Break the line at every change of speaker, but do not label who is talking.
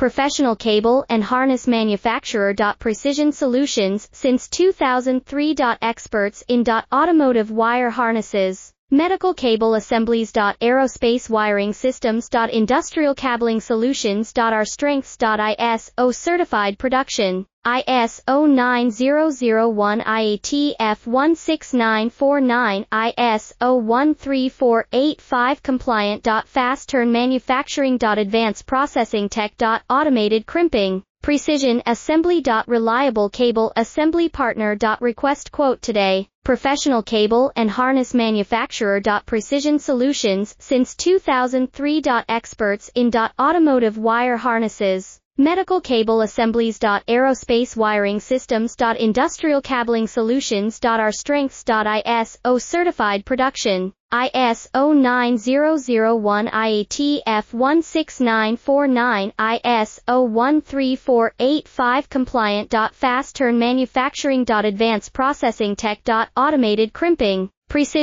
Professional cable and harness manufacturer. Precision Solutions since 2003. Experts in automotive wire harnesses, medical cable assemblies. Aerospace wiring systems. Industrial cabling solutions. Our strengths. ISO certified production. ISO 9001-IATF16949, ISO 13485 compliant. Fast turn manufacturing. Advanced processing tech. Automated crimping. Precision assembly. Reliable cable assembly partner. Request quote today. Professional cable and harness manufacturer. Precision Solutions since 2003. Experts in automotive wire harnesses, medical cable assemblies. Aerospace wiring systems. Industrial cabling solutions. Our strengths. ISO certified production. ISO 9001-IATF16949, ISO 13485 compliant. Fast turn manufacturing. Advanced processing tech. Automated crimping. Precision